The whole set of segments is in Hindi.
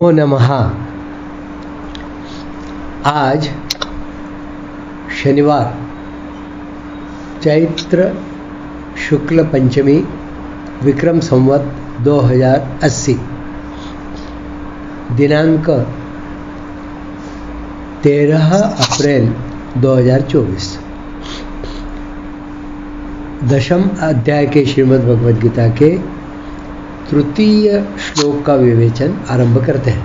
नमो नमः। आज शनिवार चैत्र शुक्ल पंचमी विक्रम संवत 2080 दिनांक 13 अप्रैल 2024। दशम अध्याय के श्रीमद् भगवद गीता के तृतीय श्लोक का विवेचन आरंभ करते हैं।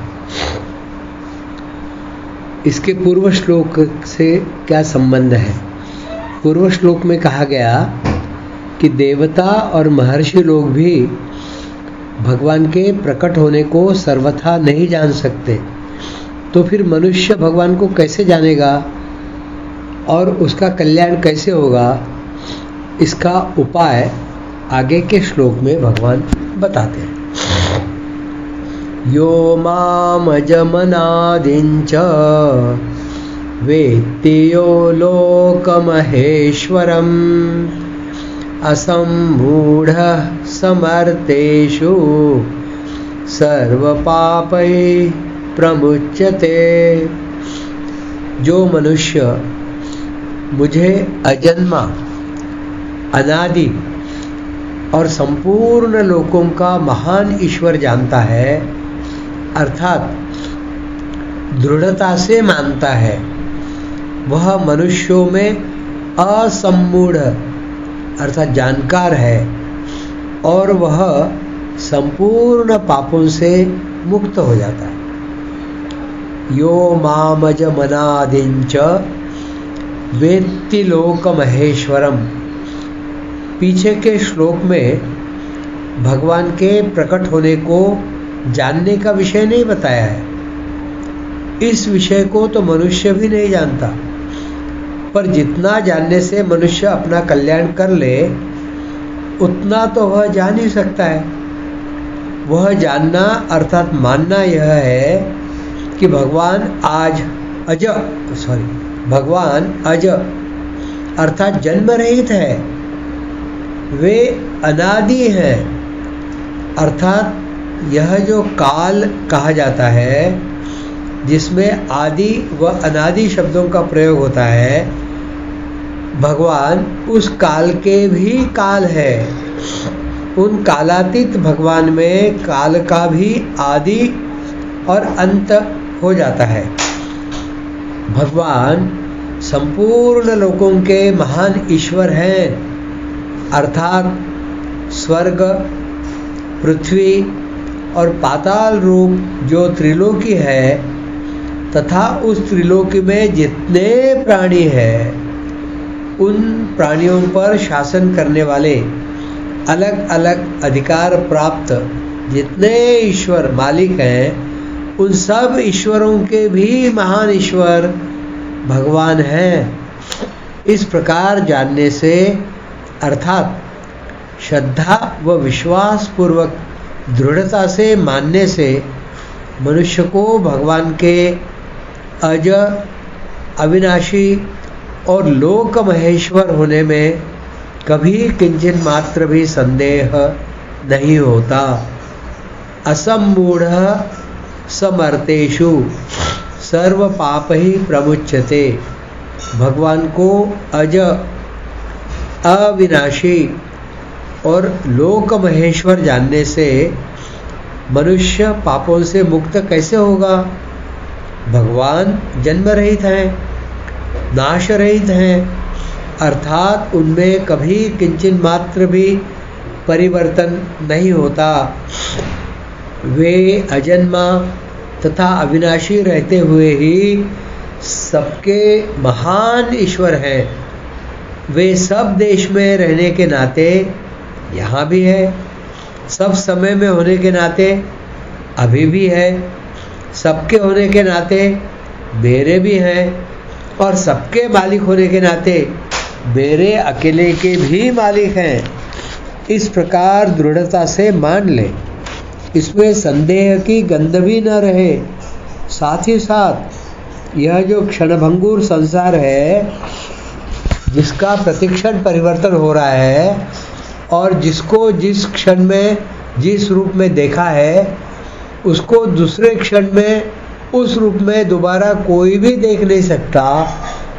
इसके पूर्व श्लोक से क्या संबंध है? पूर्व श्लोक में कहा गया कि देवता और महर्षि लोग भी भगवान के प्रकट होने को सर्वथा नहीं जान सकते, तो फिर मनुष्य भगवान को कैसे जानेगा और उसका कल्याण कैसे होगा? इसका उपाय आगे के श्लोक में भगवान बताते हैं। यो मामजमनादिंच वेत्ति यो लोकमहेश्वरम् असम्मूढः समर्थेषु सर्वपापैः प्रमुच्यते। जो मनुष्य मुझे अजन्मा, अनादि और संपूर्ण लोकों का महान ईश्वर जानता है, अर्थात दृढ़ता से मानता है, वह मनुष्यों में असम्मूढ़ अर्थात जानकार है और वह संपूर्ण पापों से मुक्त हो जाता है। यो मामजमनादिंच वेत्ति लोकमहेश्वरम्। पीछे के श्लोक में भगवान के प्रकट होने को जानने का विषय नहीं बताया है। इस विषय को तो मनुष्य भी नहीं जानता, पर जितना जानने से मनुष्य अपना कल्याण कर ले उतना तो वह जान ही सकता है। वह जानना अर्थात मानना यह है कि भगवान अज अर्थात जन्म रहित है, वे अनादि हैं, अर्थात यह जो काल कहा जाता है जिसमें आदि व अनादि शब्दों का प्रयोग होता है, भगवान उस काल के भी काल है। उन कालातीत भगवान में काल का भी आदि और अंत हो जाता है। भगवान संपूर्ण लोकों के महान ईश्वर हैं, अर्थात स्वर्ग, पृथ्वी और पाताल रूप जो त्रिलोकी है तथा उस त्रिलोकी में जितने प्राणी हैं, उन प्राणियों पर शासन करने वाले अलग अलग अधिकार प्राप्त जितने ईश्वर मालिक हैं, उन सब ईश्वरों के भी महान ईश्वर भगवान हैं। इस प्रकार जानने से अर्थात श्रद्धा व विश्वास पूर्वक दृढ़ता से मानने से मनुष्य को भगवान के अज, अविनाशी और लोक महेश्वर होने में कभी किंचित मात्र भी संदेह नहीं होता। असम्मूढ़ समर्थेषु सर्व पाप ही प्रमुच्यते। भगवान को अज, अविनाशी और लोक महेश्वर जानने से मनुष्य पापों से मुक्त कैसे होगा? भगवान जन्म रहित हैं, नाश रहित हैं, अर्थात उनमें कभी किंचित मात्र भी परिवर्तन नहीं होता। वे अजन्मा तथा अविनाशी रहते हुए ही सबके महान ईश्वर हैं। वे सब देश में रहने के नाते यहाँ भी है, सब समय में होने के नाते अभी भी है, सबके होने के नाते मेरे भी हैं और सबके मालिक होने के नाते मेरे अकेले के भी मालिक हैं। इस प्रकार दृढ़ता से मान ले, इसमें संदेह की गंध भी न रहे। साथ ही साथ यह जो क्षणभंगुर संसार है, जिसका प्रतिक्षण परिवर्तन हो रहा है और जिसको जिस क्षण में जिस रूप में देखा है उसको दूसरे क्षण में उस रूप में दोबारा कोई भी देख नहीं सकता,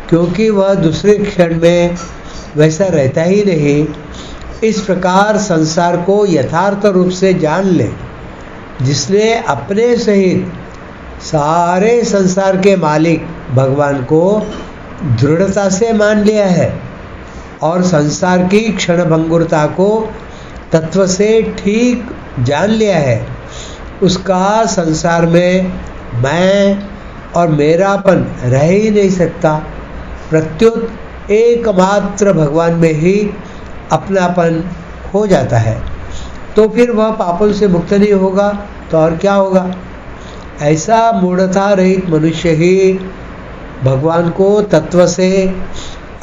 क्योंकि वह दूसरे क्षण में वैसा रहता ही नहीं। इस प्रकार संसार को यथार्थ रूप से जान ले, जिसने अपने सहित सारे संसार के मालिक भगवान को दृढ़ता से मान लिया है और संसार की क्षणभंगुरता को तत्व से ठीक जान लिया है, उसका संसार में मैं और मेरापन रह ही नहीं सकता। प्रत्युत एकमात्र भगवान में ही अपनापन हो जाता है, तो फिर वह पापों से मुक्त नहीं होगा तो और क्या होगा। ऐसा मूढ़ता रहित मनुष्य ही भगवान को तत्व से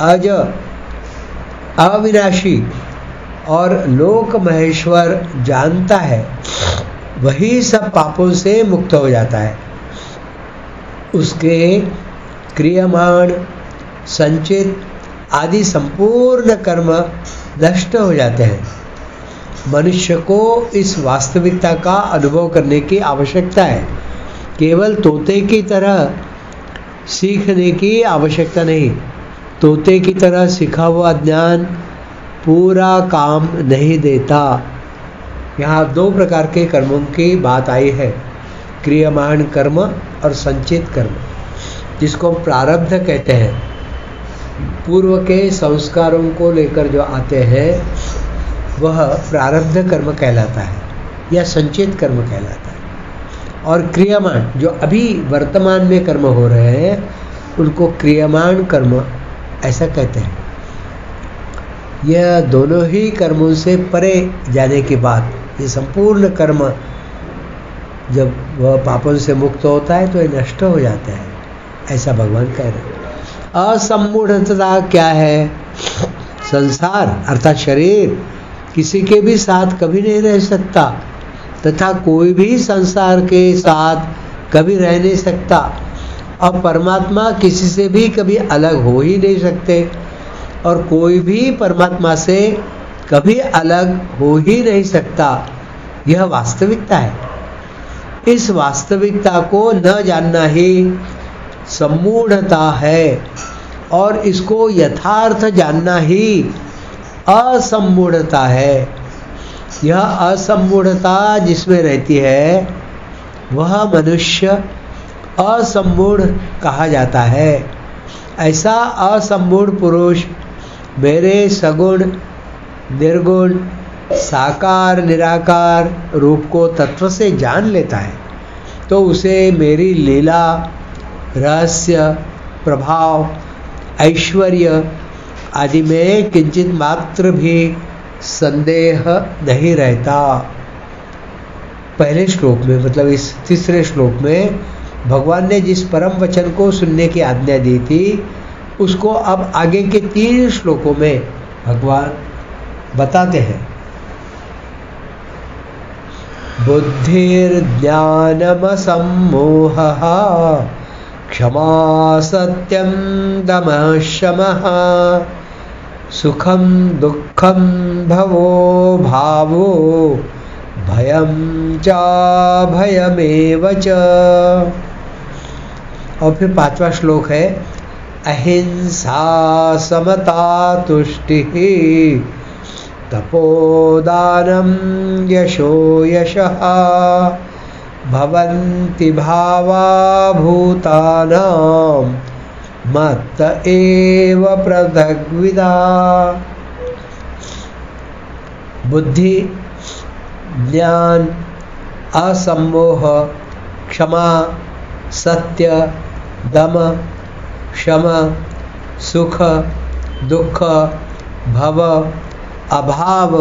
अज, अविनाशी और लोक महेश्वर जानता है, वही सब पापों से मुक्त हो जाता है। उसके क्रियमाण, संचित आदि संपूर्ण कर्म नष्ट हो जाते हैं। मनुष्य को इस वास्तविकता का अनुभव करने की आवश्यकता है। केवल तोते की तरह सीखने की आवश्यकता नहीं। तोते की तरह सीखा हुआ ज्ञान पूरा काम नहीं देता। यहाँ दो प्रकार के कर्मों की बात आई है, क्रियमाण कर्म और संचित कर्म, जिसको प्रारब्ध कहते हैं। पूर्व के संस्कारों को लेकर जो आते हैं वह प्रारब्ध कर्म कहलाता है या संचित कर्म कहलाता है। और क्रियमाण जो अभी वर्तमान में कर्म हो रहे हैं उनको क्रियमाण कर्म ऐसा कहते हैं। यह दोनों ही कर्मों से परे जाने के बाद ये संपूर्ण कर्म जब वह पापों से मुक्त होता है तो ये नष्ट हो जाते हैं, ऐसा भगवान कह रहे हैं। असम्मूढ़ता क्या है? संसार अर्थात शरीर किसी के भी साथ कभी नहीं रह सकता तथा कोई भी संसार के साथ कभी रह नहीं सकता, और परमात्मा किसी से भी कभी अलग हो ही नहीं सकते और कोई भी परमात्मा से कभी अलग हो ही नहीं सकता। यह वास्तविकता है। इस वास्तविकता को न जानना ही सम्मूढ़ता है और इसको यथार्थ जानना ही असम्मूढ़ता है। यह असम्मूढ़ता जिसमें रहती है वह मनुष्य असम्मूढ़ कहा जाता है। ऐसा असम्मूढ़ पुरुष मेरे सगुण, निर्गुण, साकार, निराकार रूप को तत्व से जान लेता है तो उसे मेरी लीला, रहस्य, प्रभाव, ऐश्वर्य आदि में किंचित मात्र भी संदेह नहीं रहता। पहले श्लोक में मतलब इस तीसरे श्लोक में भगवान ने जिस परम वचन को सुनने की आज्ञा दी थी उसको अब आगे के 3 श्लोकों में भगवान बताते हैं। बुद्धिर्ज्ञानमसम्मोहः क्षमा सत्यं दमः शमः सुखम दुःखम भवो भावो भयं च भयमेव च। और फिर 5वां श्लोक है अहिंसा समता तुष्टिः तपोदानं यशो यशः भवन्ति भावा भूतानां मत्त एव पृथग्विदा। बुद्धि, ज्ञान, असम्मोह, क्षमा, सत्य, दम, शम, सुख, दुख, भव, अभाव,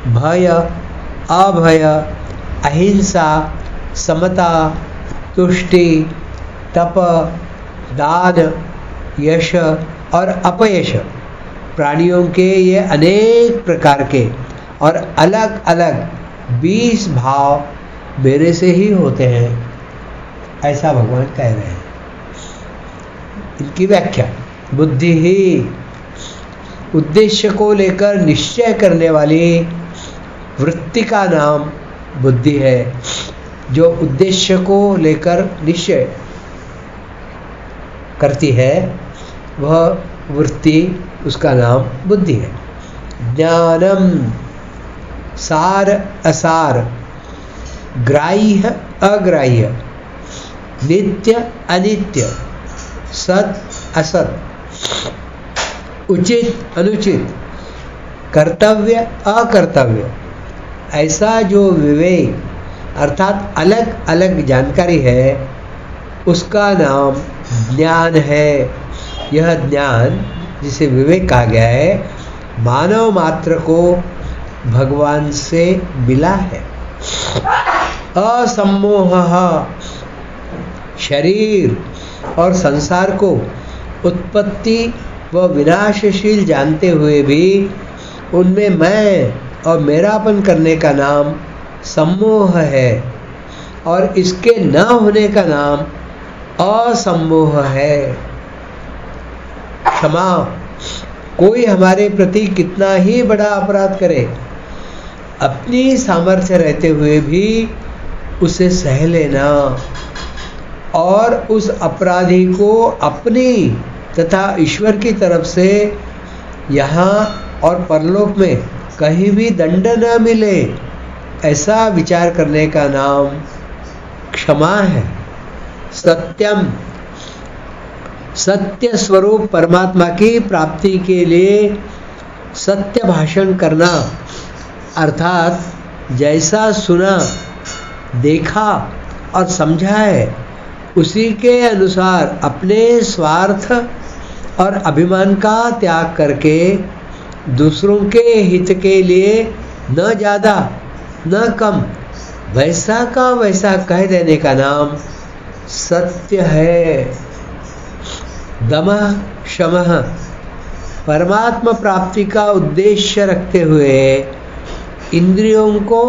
भय, अभय, अहिंसा, समता, तुष्टि, तप, दान, यश और अपयश, प्राणियों के ये अनेक प्रकार के और अलग अलग 20 भाव मेरे से ही होते हैं, ऐसा भगवान कह रहे हैं। इनकी व्याख्या, बुद्धि ही उद्देश्य को लेकर निश्चय करने वाली वृत्ति का नाम बुद्धि है। जो उद्देश्य को लेकर निश्चय करती है वह वृत्ति, उसका नाम बुद्धि है। ज्ञानम सार असार, ग्राह्य अग्राह्य, नित्य अनित्य, सत असत, उचित अनुचित, कर्तव्य अकर्तव्य, ऐसा जो विवेक अर्थात अलग अलग जानकारी है उसका नाम ज्ञान है। यह ज्ञान जिसे विवेक कहा गया है मानव मात्र को भगवान से मिला है। असम्मोहः, शरीर और संसार को उत्पत्ति व विनाशशील जानते हुए भी उनमें मैं और मेरापन करने का नाम सम्मोह है और इसके न होने का नाम असम्मोह है। क्षमा, कोई हमारे प्रति कितना ही बड़ा अपराध करे, अपनी सामर्थ्य रहते हुए भी उसे सह लेना और उस अपराधी को अपनी तथा ईश्वर की तरफ से यहाँ और परलोक में कहीं भी दंड न मिले, ऐसा विचार करने का नाम क्षमा है। सत्यम, सत्य स्वरूप परमात्मा की प्राप्ति के लिए सत्य भाषण करना, अर्थात जैसा सुना, देखा और समझा है उसी के अनुसार अपने स्वार्थ और अभिमान का त्याग करके दूसरों के हित के लिए न ज़्यादा न कम वैसा का वैसा कह देने का नाम सत्य है। दमः शमः, परमात्मा प्राप्ति का उद्देश्य रखते हुए इंद्रियों को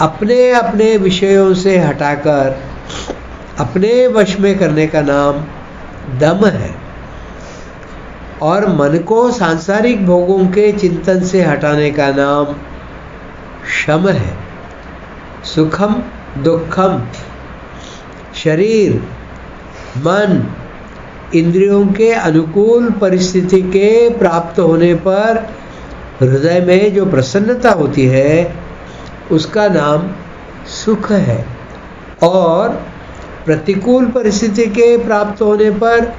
अपने अपने विषयों से हटाकर अपने वश में करने का नाम दम है और मन को सांसारिक भोगों के चिंतन से हटाने का नाम शम है। सुखम दुखम, शरीर मन इंद्रियों के अनुकूल परिस्थिति के प्राप्त होने पर हृदय में जो प्रसन्नता होती है उसका नाम सुख है और प्रतिकूल परिस्थिति के प्राप्त होने पर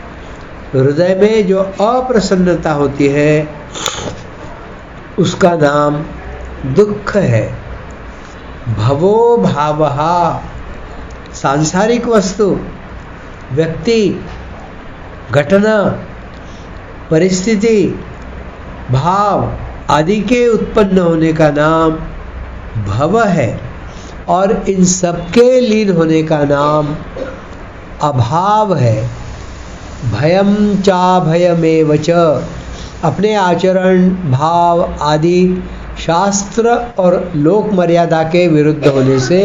हृदय में जो अप्रसन्नता होती है उसका नाम दुख है। भवो भावः, सांसारिक वस्तु, व्यक्ति, घटना, परिस्थिति, भाव आदि के उत्पन्न होने का नाम भव है और इन सबके लीन होने का नाम अभाव है। भयम चा भयमेव च, अपने आचरण भाव आदि शास्त्र और लोक मर्यादा के विरुद्ध होने से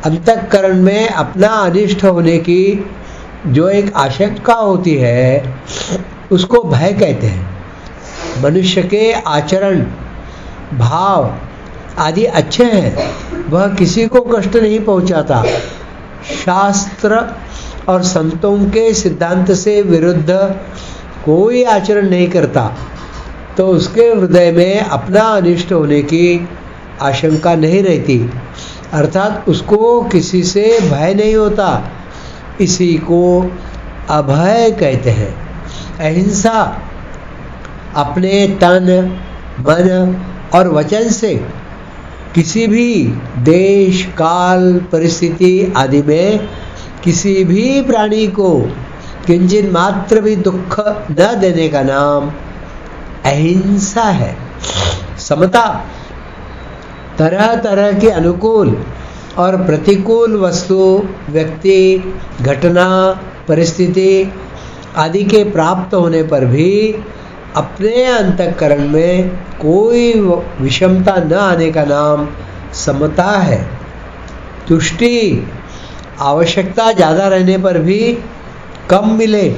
अंतःकरण में अपना अनिष्ट होने की जो एक आशंका होती है उसको भय कहते हैं। मनुष्य के आचरण भाव आदि अच्छे हैं, वह किसी को कष्ट नहीं पहुंचाता, शास्त्र और संतों के सिद्धांत से विरुद्ध कोई आचरण नहीं करता, तो उसके हृदय में अपना अनिष्ट होने की आशंका नहीं रहती, अर्थात उसको किसी से भय नहीं होता। इसी को अभय कहते हैं। अहिंसा, अपने तन मन और वचन से किसी भी देश काल परिस्थिति आदि में किसी भी प्राणी को किंचित मात्र भी दुख न देने का नाम अहिंसा है। समता, तरह तरह के अनुकूल और प्रतिकूल वस्तु व्यक्ति घटना परिस्थिति आदि के प्राप्त होने पर भी अपने अंतःकरण में कोई विषमता न आने का नाम समता है। तुष्टि, आवश्यकता ज़्यादा रहने पर भी कम मिले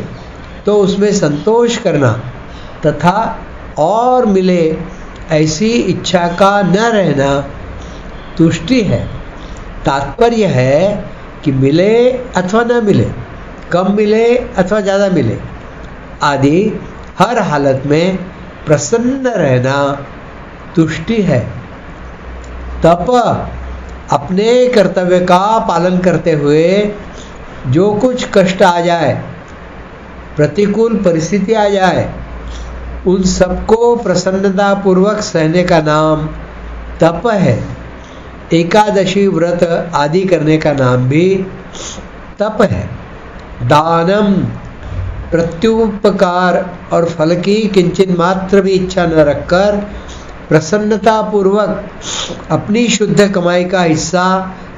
तो उसमें संतोष करना तथा और मिले ऐसी इच्छा का न रहना तुष्टि है। तात्पर्य है कि मिले अथवा न मिले, कम मिले अथवा ज़्यादा मिले आदि हर हालत में प्रसन्न रहना तुष्टि है। तप अपने कर्तव्य का पालन करते हुए जो कुछ कष्ट आ जाए, प्रतिकूल परिस्थिति आ जाए, उन सबको प्रसन्नतापूर्वक सहने का नाम तप है। एकादशी व्रत आदि करने का नाम भी तप है। दानम, प्रत्युपकार और फल की किंचित मात्र भी इच्छा न रखकर प्रसन्नतापूर्वक अपनी शुद्ध कमाई का हिस्सा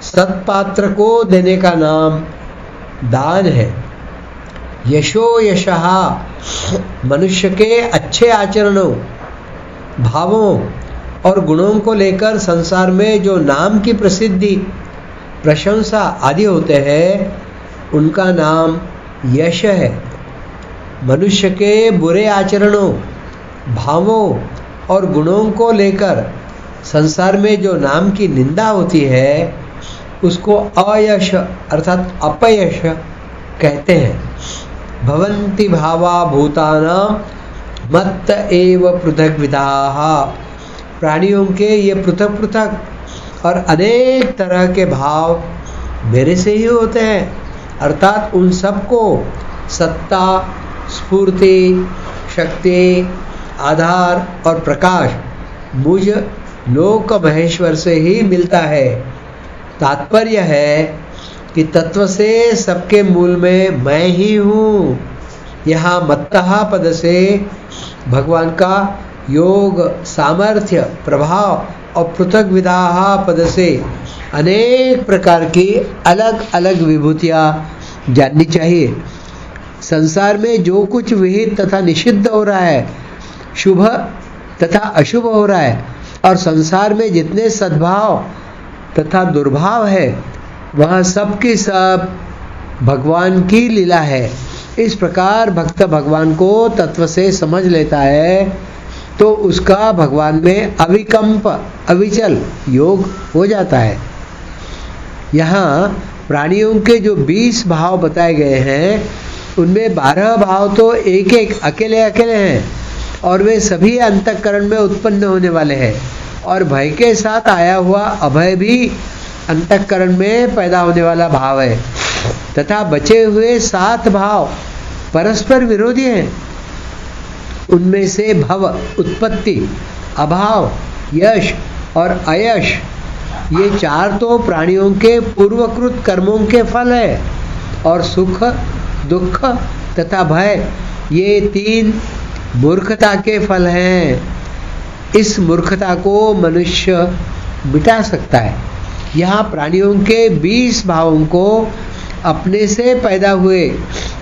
सत्पात्र को देने का नाम दान है। यशो यशः, मनुष्य के अच्छे आचरणों, भावों और गुणों को लेकर संसार में जो नाम की प्रसिद्धि, प्रशंसा आदि होते हैं, उनका नाम यश है। मनुष्य के बुरे आचरणों, भावों और गुणों को लेकर संसार में जो नाम की निंदा होती है, उसको अयश अर्थात अपयश कहते हैं। भवन्ति भावा भूतानां मत्त एव पृथक विधाः, प्राणियों के ये पृथक पृथक और अनेक तरह के भाव मेरे से ही होते हैं, अर्थात उन सबको सत्ता, स्फूर्ति, शक्ति, आधार और प्रकाश मुझ लोक महेश्वर से ही मिलता है। तात्पर्य है कि तत्व से सबके मूल में मैं ही हूँ। यहाँ मत्तः पद से भगवान का योग, सामर्थ्य, प्रभाव और पृथक विधाः पद से अनेक प्रकार की अलग अलग विभूतियाँ जाननी चाहिए। संसार में जो कुछ विहित तथा निषिद्ध हो रहा है, शुभ तथा अशुभ हो रहा है, और संसार में जितने सद्भाव तथा दुर्भाव है, वह सब की सब भगवान की लीला है। इस प्रकार भक्त भगवान को तत्व से समझ लेता है तो उसका भगवान में अविकल्प, अविचल योग हो जाता है। यहाँ प्राणियों के जो 20 भाव बताए गए हैं, उनमें 12 भाव तो एक एक अकेले अकेले हैं और वे सभी अंतःकरण में उत्पन्न होने वाले हैं, और भय के साथ आया हुआ अभय भी अंतःकरण में पैदा होने वाला भाव है, तथा बचे हुए 7 भाव परस्पर विरोधी हैं। उनमें से भव, उत्पत्ति, अभाव, यश और अयश, ये 4 तो प्राणियों के पूर्वकृत कर्मों के फल है, और सुख, दुख तथा भय ये 3 मूर्खता के फल हैं। इस मूर्खता को मनुष्य मिटा सकता है। यहाँ प्राणियों के 20 भावों को अपने से पैदा हुए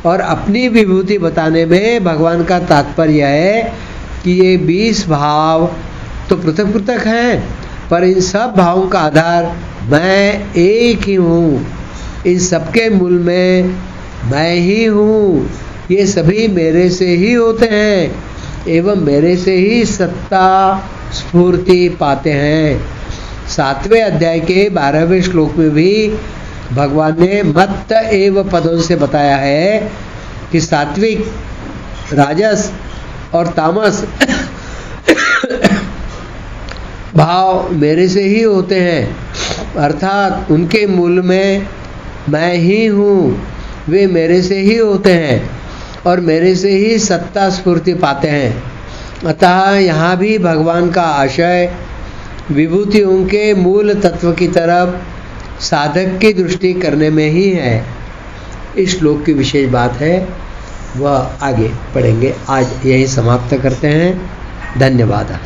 और अपनी विभूति बताने में भगवान का तात्पर्य है कि ये 20 भाव तो पृथक पृथक हैं, पर इन सब भावों का आधार मैं एक ही हूँ। इन सबके मूल में मैं ही हूँ। ये सभी मेरे से ही होते हैं एवं मेरे से ही सत्ता, स्फूर्ति पाते हैं। 7वें अध्याय के 12वें श्लोक में भी भगवान ने मत्त एव पदों से बताया है कि सात्विक, राजस और तामस भाव मेरे से ही होते हैं, अर्थात उनके मूल में मैं ही हूँ। वे मेरे से ही होते हैं और मेरे से ही सत्ता, स्फूर्ति पाते हैं। अतः यहाँ भी भगवान का आशय विभूतियों के मूल तत्व की तरफ साधक की दृष्टि करने में ही है। इस श्लोक की विशेष बात है, वह आगे पढ़ेंगे। आज यही समाप्त करते हैं। धन्यवाद।